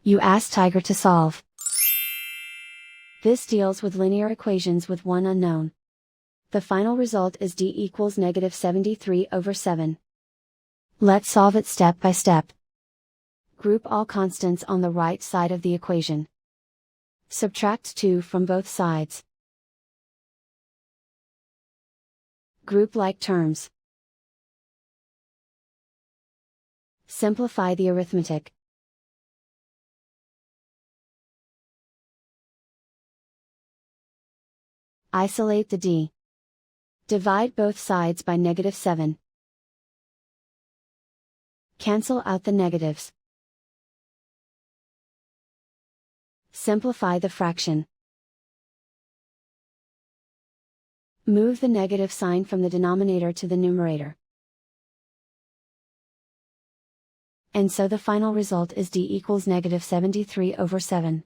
You ask Tiger to solve. This deals with linear equations with one unknown. The final result is d equals -73/7. Let's solve it step by step. Group all constants on the right side of the equation. Subtract 2 from both sides. Group like terms. Simplify the arithmetic. Isolate the d. Divide both sides by -7. Cancel out the negatives. Simplify the fraction. Move the negative sign from the denominator to the numerator. And so the final result is d equals -73/7.